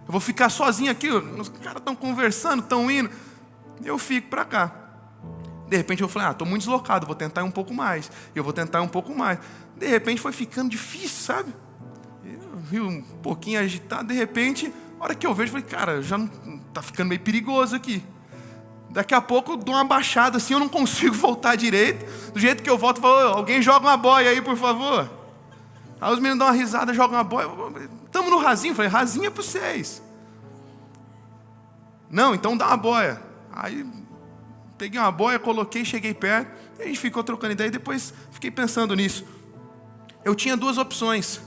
vou ficar sozinho aqui, os caras estão conversando, estão indo. Eu fico para cá. De repente eu falei: estou muito deslocado, vou tentar um pouco mais. Eu vou tentar um pouco mais. De repente foi ficando difícil, sabe? Eu vi um pouquinho agitado, de repente, a hora que eu vejo, eu falei: cara, já não tá ficando meio perigoso aqui. Daqui a pouco eu dou uma baixada assim, eu não consigo voltar direito. Do jeito que eu volto, eu falo: alguém joga uma boia aí, por favor. Aí os meninos dão uma risada, jogam uma boia. Estamos no rasinho. Eu falei: rasinho é para vocês. Não, então dá uma boia. Aí peguei uma boia, coloquei, cheguei perto. E a gente ficou trocando ideia. Depois fiquei pensando nisso. Eu tinha duas opções.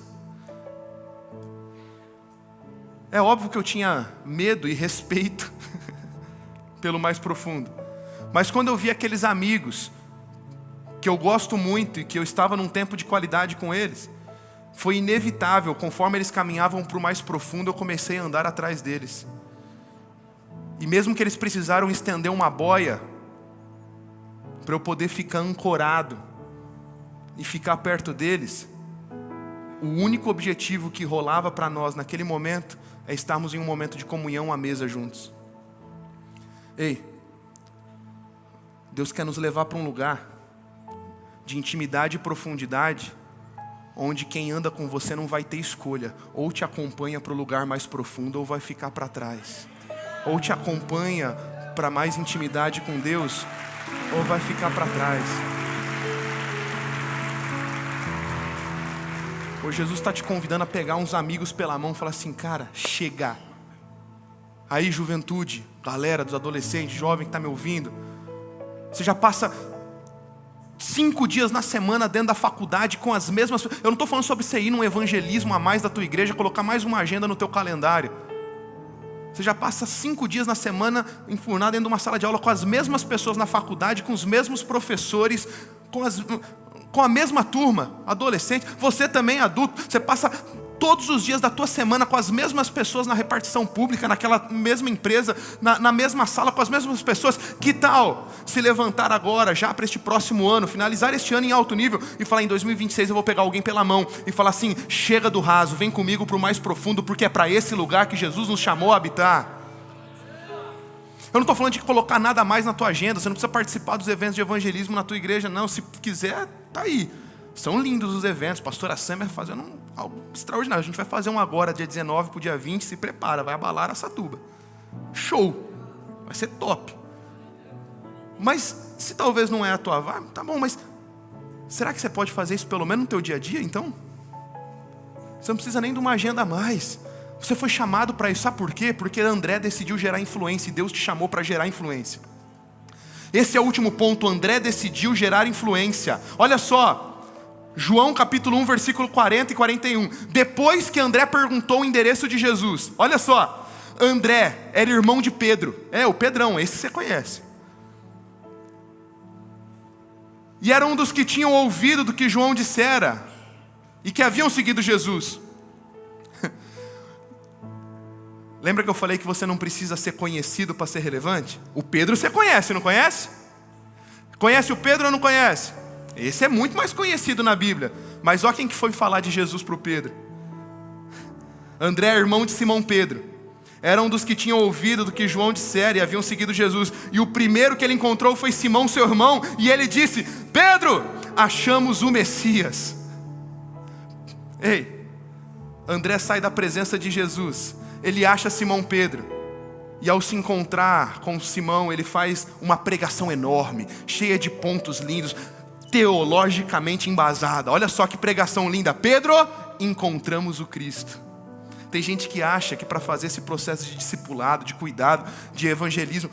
É óbvio que eu tinha medo e respeito pelo mais profundo. Mas quando eu vi aqueles amigos que eu gosto muito e que eu estava num tempo de qualidade com eles, foi inevitável, conforme eles caminhavam para o mais profundo, eu comecei a andar atrás deles. E mesmo que eles precisaram estender uma boia para eu poder ficar ancorado e ficar perto deles, o único objetivo que rolava para nós naquele momento é estarmos em um momento de comunhão à mesa juntos. Ei, Deus quer nos levar para um lugar de intimidade e profundidade, onde quem anda com você não vai ter escolha, ou te acompanha para o lugar mais profundo ou vai ficar para trás, ou te acompanha para mais intimidade com Deus ou vai ficar para trás. Hoje Jesus está te convidando a pegar uns amigos pela mão e falar assim: cara, chega. Aí juventude, galera dos adolescentes, jovem que está me ouvindo, você já passa 5 dias na semana dentro da faculdade com as mesmas... Eu não estou falando sobre você ir num evangelismo a mais da tua igreja, colocar mais uma agenda no teu calendário. Você já passa 5 dias na semana enfurnado dentro de uma sala de aula com as mesmas pessoas na faculdade, com os mesmos professores, com a mesma turma, adolescente. Você também adulto, você passa todos os dias da tua semana com as mesmas pessoas na repartição pública, naquela mesma empresa, na mesma sala com as mesmas pessoas. Que tal se levantar agora, já para este próximo ano, finalizar este ano em alto nível e falar: em 2026 eu vou pegar alguém pela mão e falar assim: chega do raso, vem comigo para o mais profundo, porque é para esse lugar que Jesus nos chamou a habitar. Eu não estou falando de colocar nada mais na tua agenda, você não precisa participar dos eventos de evangelismo na tua igreja, não. Se quiser, tá aí. São lindos os eventos, pastora Summer fazendo algo extraordinário. A gente vai fazer um agora, dia 19 para o dia 20, se prepara, vai abalar a Satuba. Show, vai ser top. Mas se talvez não é a tua vibe, tá bom, mas será que você pode fazer isso pelo menos no teu dia a dia então? Você não precisa nem de uma agenda a mais. Você foi chamado para isso, sabe por quê? Porque André decidiu gerar influência e Deus te chamou para gerar influência. Esse é o último ponto, André decidiu gerar influência. Olha só, João capítulo 1, versículo 40 e 41. Depois que André perguntou o endereço de Jesus, olha só, André era irmão de Pedro. O Pedrão, esse você conhece. E era um dos que tinham ouvido do que João dissera e que haviam seguido Jesus. Lembra que eu falei que você não precisa ser conhecido para ser relevante? O Pedro você conhece, não conhece? Conhece o Pedro ou não conhece? Esse é muito mais conhecido na Bíblia. Mas olha quem que foi falar de Jesus para o Pedro. André, irmão de Simão Pedro. Era um dos que tinham ouvido do que João dissera e haviam seguido Jesus. E o primeiro que ele encontrou foi Simão, seu irmão. E ele disse: Pedro, achamos o Messias. Ei, André sai da presença de Jesus. Ele acha Simão Pedro. E ao se encontrar com Simão, ele faz uma pregação enorme, cheia de pontos lindos, teologicamente embasada. Olha só que pregação linda. Pedro, encontramos o Cristo. Tem gente que acha que para fazer esse processo de discipulado, de cuidado, de evangelismo,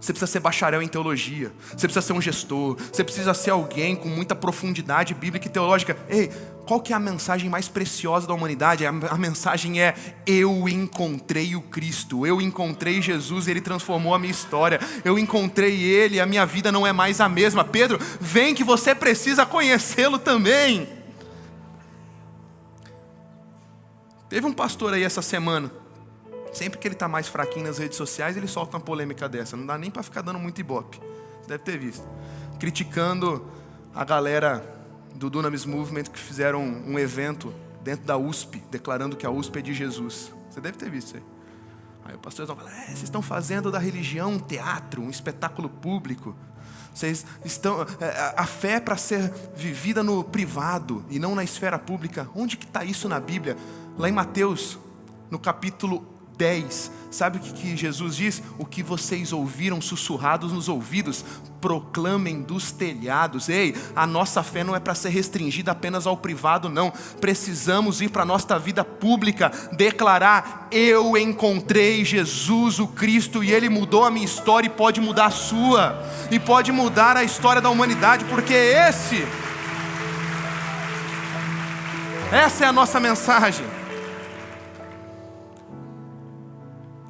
você precisa ser bacharel em teologia, você precisa ser um gestor, você precisa ser alguém com muita profundidade bíblica e teológica. Ei, qual que é a mensagem mais preciosa da humanidade? A mensagem é: eu encontrei o Cristo, eu encontrei Jesus, Ele transformou a minha história, eu encontrei Ele, a minha vida não é mais a mesma. Pedro, vem que você precisa conhecê-lo também. Teve um pastor aí essa semana, sempre que ele está mais fraquinho nas redes sociais, ele solta uma polêmica dessa. Não dá nem para ficar dando muito ibope. Você deve ter visto. Criticando a galera do Dunamis Movement que fizeram um evento dentro da USP, declarando que a USP é de Jesus. Você deve ter visto isso aí. Aí o pastor vai falar: vocês estão fazendo da religião um teatro, um espetáculo público. Vocês estão... a fé é para ser vivida no privado e não na esfera pública. Onde que está isso na Bíblia? Lá em Mateus, no capítulo 10, sabe o que Jesus diz? O que vocês ouviram sussurrados nos ouvidos, proclamem dos telhados. Ei, a nossa fé não é para ser restringida apenas ao privado, não. Precisamos ir para a nossa vida pública, declarar: eu encontrei Jesus o Cristo e Ele mudou a minha história e pode mudar a sua, e pode mudar a história da humanidade, porque essa é a nossa mensagem.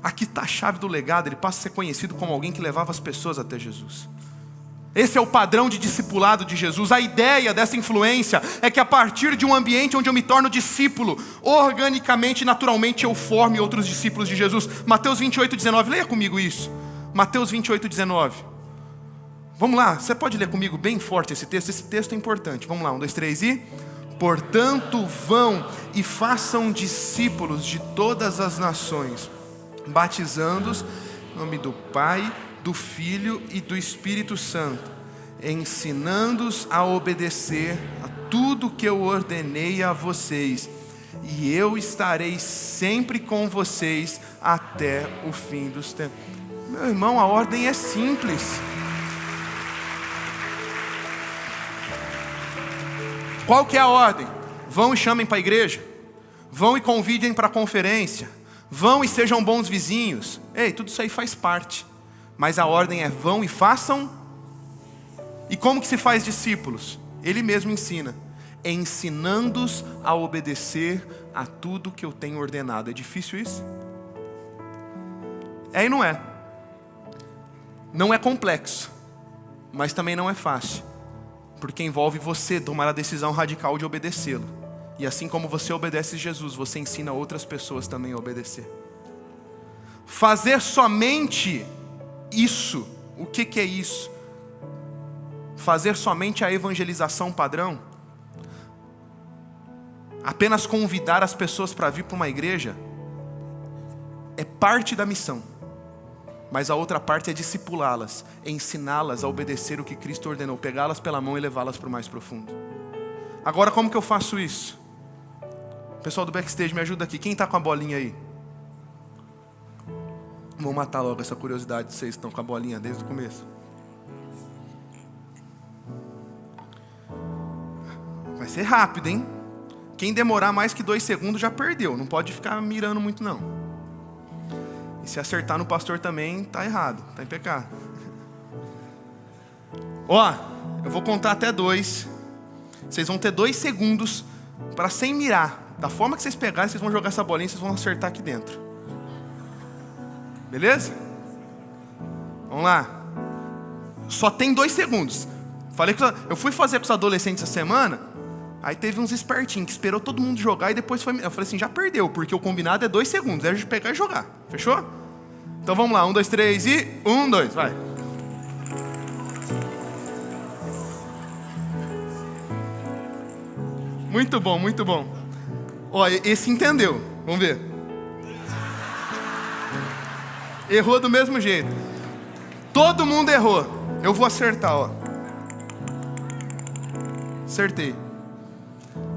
Aqui está a chave do legado. Ele passa a ser conhecido como alguém que levava as pessoas até Jesus. Esse é o padrão de discipulado de Jesus. A ideia dessa influência é que a partir de um ambiente onde eu me torno discípulo, organicamente, naturalmente eu forme outros discípulos de Jesus. Mateus 28:19, leia comigo isso. Mateus 28:19. Vamos lá, você pode ler comigo bem forte esse texto é importante. Vamos lá, 1, 2, 3 e... Portanto, vão e façam discípulos de todas as nações, batizando-os em nome do Pai, do Filho e do Espírito Santo, ensinando-os a obedecer a tudo que eu ordenei a vocês, e eu estarei sempre com vocês até o fim dos tempos. Meu irmão, a ordem é simples. Qual que é a ordem? Vão e chamem para a igreja, vão e convidem para a conferência, vão e sejam bons vizinhos. Ei, tudo isso aí faz parte. Mas a ordem é vão e façam. E como que se faz discípulos? Ele mesmo ensina. Ensinando-os a obedecer a tudo que eu tenho ordenado. É difícil isso? É e não é. Não é complexo, mas também não é fácil. Porque envolve você tomar a decisão radical de obedecê-lo. E assim como você obedece Jesus, você ensina outras pessoas também a obedecer. Fazer somente isso, o que é isso? Fazer somente a evangelização padrão? Apenas convidar as pessoas para vir para uma igreja? É parte da missão. Mas a outra parte é discipulá-las, ensiná-las a obedecer o que Cristo ordenou, pegá-las pela mão e levá-las para o mais profundo. Agora, como que eu faço isso? Pessoal do backstage, me ajuda aqui. Quem está com a bolinha aí? Vou matar logo essa curiosidade de vocês estão com a bolinha desde o começo. Vai ser rápido, hein? Quem demorar mais que 2 segundos já perdeu. Não pode ficar mirando muito, não. E se acertar no pastor também, tá errado, tá em pecado. Ó, eu vou contar até 2. Vocês vão ter 2 segundos para, sem mirar, da forma que vocês pegarem, vocês vão jogar essa bolinha e vocês vão acertar aqui dentro. Beleza? Vamos lá. Só tem 2 segundos. Falei que eu fui fazer com os adolescentes essa semana. Aí teve uns espertinhos que esperou todo mundo jogar e depois foi. Eu falei assim, já perdeu, porque o combinado é 2 segundos. É a gente pegar e jogar. Fechou? Então vamos lá, 1, 2, 3 e 1, 2, vai. Muito bom, muito bom. Ó, esse entendeu. Vamos ver. Errou do mesmo jeito. Todo mundo errou. Eu vou acertar, ó. Acertei.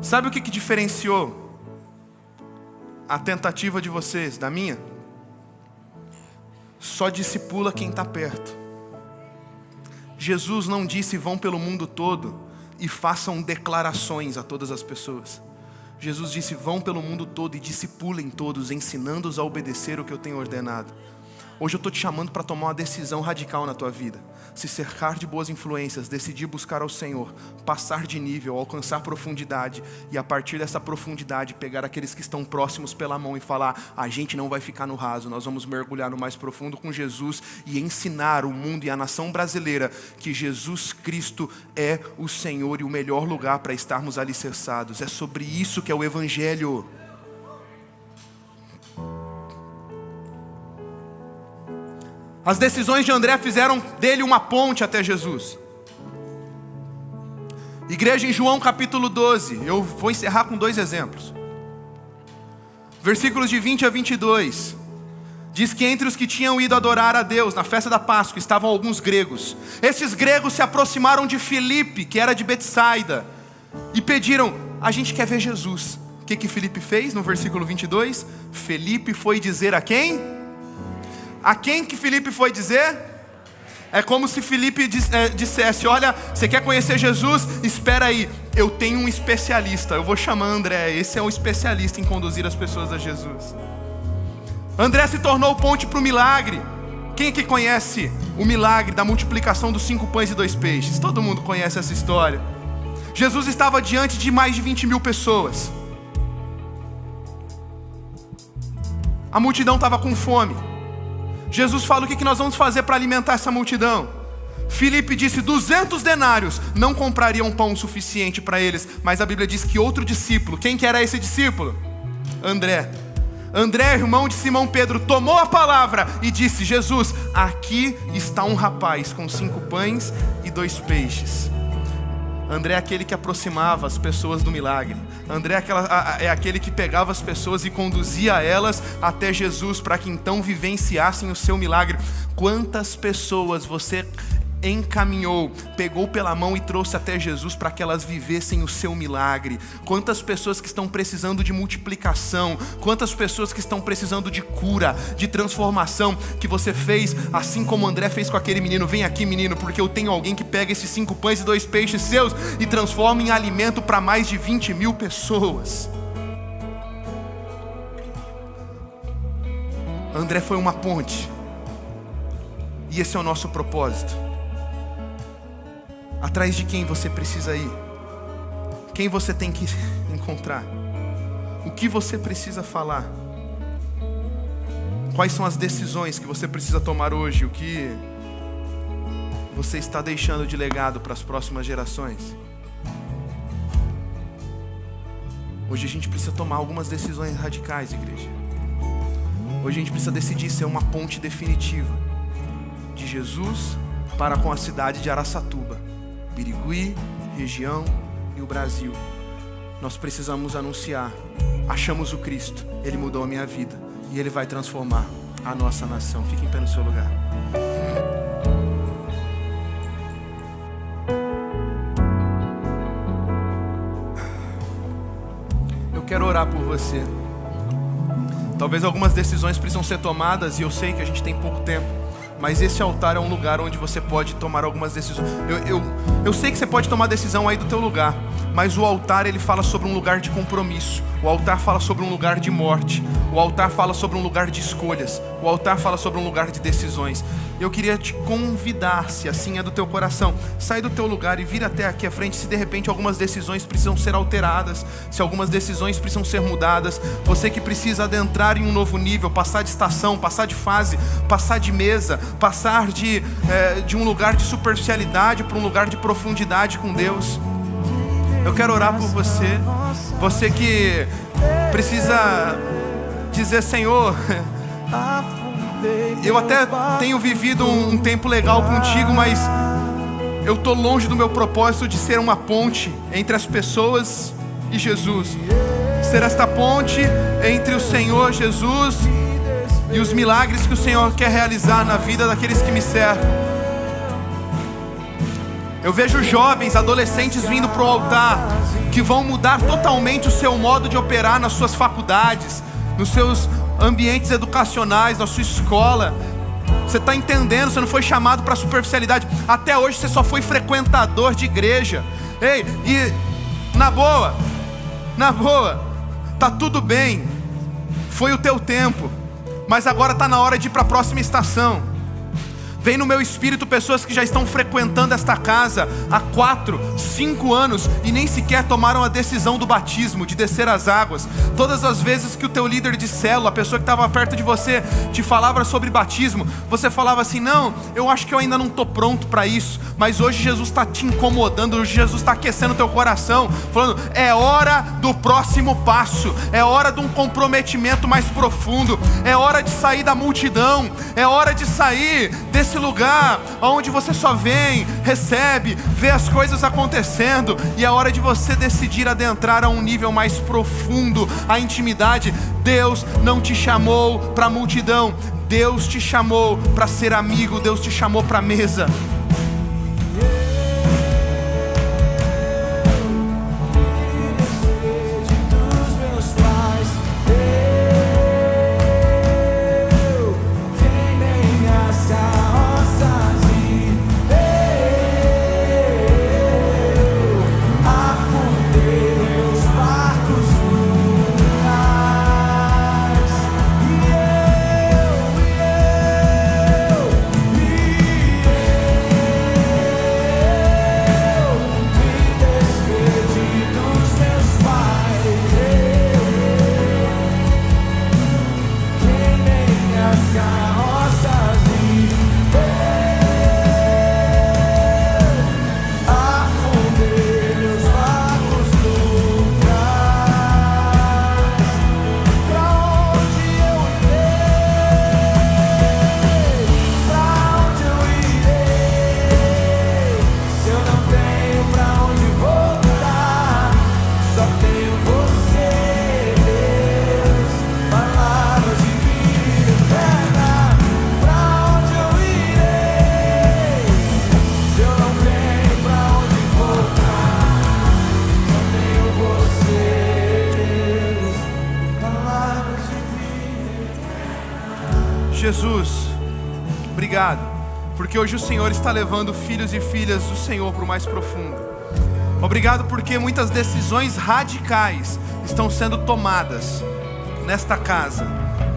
Sabe o que diferenciou a tentativa de vocês da minha? Só discipula quem está perto. Jesus não disse vão pelo mundo todo e façam declarações a todas as pessoas. Jesus disse vão pelo mundo todo e discipulem todos, ensinando-os a obedecer o que eu tenho ordenado. Hoje eu estou te chamando para tomar uma decisão radical na tua vida. Se cercar de boas influências, decidir buscar ao Senhor, passar de nível, alcançar profundidade. E a partir dessa profundidade, pegar aqueles que estão próximos pela mão e falar, a gente não vai ficar no raso, nós vamos mergulhar no mais profundo com Jesus. E ensinar o mundo e a nação brasileira que Jesus Cristo é o Senhor e o melhor lugar para estarmos alicerçados. É sobre isso que é o Evangelho. As decisões de André fizeram dele uma ponte até Jesus. Igreja, em João capítulo 12, eu vou encerrar com 2 exemplos. Versículos de 20 a 22. Diz que entre os que tinham ido adorar a Deus na festa da Páscoa estavam alguns gregos. Esses gregos se aproximaram de Filipe, que era de Betsaida, e pediram, a gente quer ver Jesus. O que Filipe fez no versículo 22? Filipe foi dizer a quem? A quem que Filipe foi dizer? É como se Filipe dissesse, olha, você quer conhecer Jesus? Espera aí, eu tenho um especialista. Eu vou chamar André, esse é um especialista em conduzir as pessoas a Jesus. André se tornou ponte para o milagre. Quem que conhece o milagre da multiplicação dos 5 pães e 2 peixes? Todo mundo conhece essa história. Jesus estava diante de mais de 20.000 pessoas. A multidão estava com fome. Jesus fala, o que nós vamos fazer para alimentar essa multidão? Filipe disse 200 denários não comprariam pão suficiente para eles, mas a Bíblia diz que outro discípulo, quem que era esse discípulo? André, irmão de Simão Pedro, tomou a palavra e disse: Jesus, aqui está um rapaz com 5 pães e 2 peixes. André é aquele que aproximava as pessoas do milagre. André é aquele que pegava as pessoas e conduzia elas até Jesus, para que então vivenciassem o seu milagre. Quantas pessoas você encaminhou, pegou pela mão e trouxe até Jesus para que elas vivessem o seu milagre? Quantas pessoas que estão precisando de multiplicação, quantas pessoas que estão precisando de cura, de transformação, que você fez assim como André fez com aquele menino: vem aqui, menino, porque eu tenho alguém que pega esses 5 pães e 2 peixes seus e transforma em alimento para mais de 20 mil pessoas. André foi uma ponte, e esse é o nosso propósito. Atrás de quem você precisa ir? Quem você tem que encontrar? O que você precisa falar? Quais são as decisões que você precisa tomar hoje? O que você está deixando de legado para as próximas gerações? Hoje a gente precisa tomar algumas decisões radicais, igreja. Hoje a gente precisa decidir ser uma ponte definitiva de Jesus para com a cidade de Araçatuba, Birigui, região e o Brasil. Nós precisamos anunciar: achamos o Cristo, Ele mudou a minha vida e Ele vai transformar a nossa nação. Fique em pé no seu lugar. Eu quero orar por você. Talvez algumas decisões precisam ser tomadas, e eu sei que a gente tem pouco tempo, mas esse altar é um lugar onde você pode tomar algumas decisões. Eu sei que você pode tomar decisão aí do teu lugar, mas o altar, ele fala sobre um lugar de compromisso. O altar fala sobre um lugar de morte. O altar fala sobre um lugar de escolhas. O altar fala sobre um lugar de decisões. Eu queria te convidar, se assim é do teu coração, sai do teu lugar e vira até aqui à frente. Se de repente algumas decisões precisam ser alteradas, se algumas decisões precisam ser mudadas, você que precisa adentrar em um novo nível, passar de estação, passar de fase, passar de mesa, passar de um lugar de superficialidade para um lugar de profundidade com Deus. Eu quero orar por você. Você que precisa dizer: Senhor, eu até tenho vivido um tempo legal contigo, mas eu estou longe do meu propósito de ser uma ponte entre as pessoas e Jesus. Ser esta ponte entre o Senhor Jesus e os milagres que o Senhor quer realizar na vida daqueles que me cercam. Eu vejo jovens, adolescentes vindo para o altar, que vão mudar totalmente o seu modo de operar nas suas faculdades, nos seus ambientes educacionais, na sua escola. Você está entendendo? Você não foi chamado para superficialidade. Até hoje você só foi frequentador de igreja. Ei, e na boa, tá tudo bem. Foi o teu tempo, mas agora está na hora de ir para a próxima estação. Vem no meu espírito pessoas que já estão frequentando esta casa há 4, 5 anos e nem sequer tomaram a decisão do batismo, de descer as águas. Todas as vezes que o teu líder de célula, a pessoa que estava perto de você, te falava sobre batismo, você falava assim: não, eu acho que eu ainda não estou pronto para isso. Mas hoje Jesus está te incomodando, hoje Jesus está aquecendo o teu coração, falando: é hora do próximo passo, é hora de um comprometimento mais profundo, é hora de sair da multidão, é hora de sair desse lugar onde você só vem, recebe, vê as coisas acontecendo, e é hora de você decidir adentrar a um nível mais profundo, a intimidade. Deus não te chamou para a multidão, Deus te chamou para ser amigo, Deus te chamou para a mesa. Jesus, obrigado, porque hoje o Senhor está levando filhos e filhas do Senhor para o mais profundo. Obrigado porque muitas decisões radicais estão sendo tomadas nesta casa.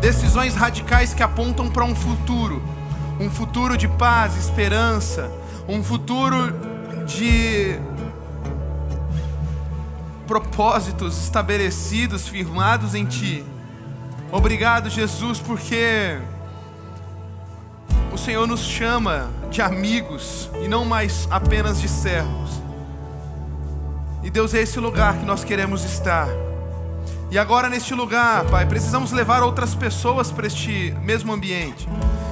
Decisões radicais que apontam para um futuro de paz, esperança, um futuro de propósitos estabelecidos, firmados em Ti. Obrigado, Jesus, porque o Senhor nos chama de amigos e não mais apenas de servos. E Deus, é esse lugar que nós queremos estar. E agora neste lugar, Pai, precisamos levar outras pessoas para este mesmo ambiente.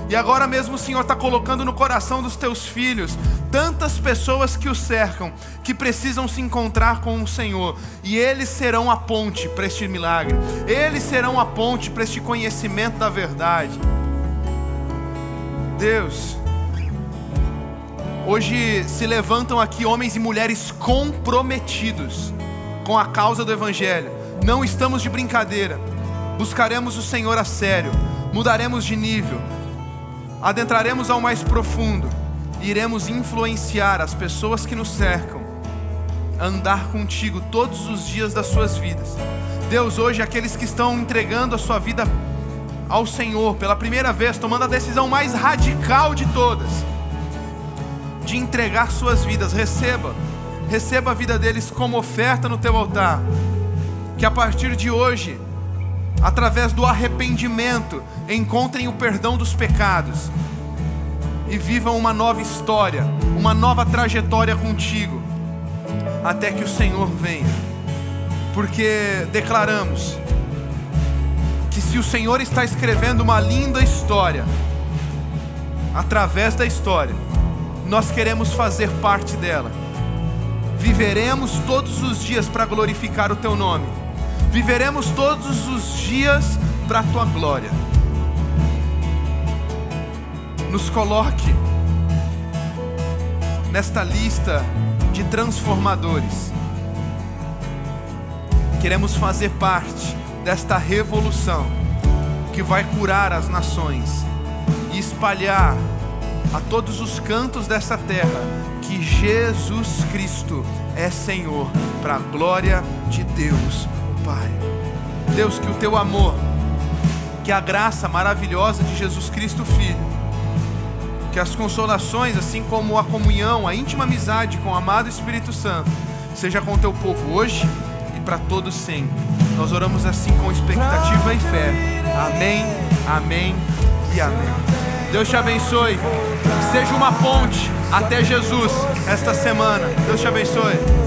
E agora mesmo o Senhor está colocando no coração dos Teus filhos tantas pessoas que o cercam, que precisam se encontrar com o Senhor. E eles serão a ponte para este milagre. Eles serão a ponte para este conhecimento da verdade. Deus, hoje se levantam aqui homens e mulheres comprometidos com a causa do Evangelho. Não estamos de brincadeira. Buscaremos o Senhor a sério. Mudaremos de nível. Adentraremos ao mais profundo. E iremos influenciar as pessoas que nos cercam a andar contigo todos os dias das suas vidas. Deus, hoje aqueles que estão entregando a sua vida ao Senhor pela primeira vez, tomando a decisão mais radical de todas, de entregar suas vidas, receba a vida deles como oferta no teu altar. Que a partir de hoje, através do arrependimento, encontrem o perdão dos pecados e vivam uma nova história, uma nova trajetória contigo, até que o Senhor venha. Porque declaramos que se o Senhor está escrevendo uma linda história, através da história, nós queremos fazer parte dela. Viveremos todos os dias para glorificar o teu nome. Viveremos todos os dias para a tua glória. Nos coloque nesta lista de transformadores. Queremos fazer parte desta revolução que vai curar as nações e espalhar a todos os cantos dessa terra que Jesus Cristo é Senhor, para a glória de Deus o Pai. Deus, que o teu amor, que a graça maravilhosa de Jesus Cristo Filho, que as consolações, assim como a comunhão, a íntima amizade com o amado Espírito Santo, seja com o teu povo hoje e para todos sempre. Nós oramos assim com expectativa e fé. Amém, amém e amém. Deus te abençoe. Seja uma ponte até Jesus esta semana. Deus te abençoe.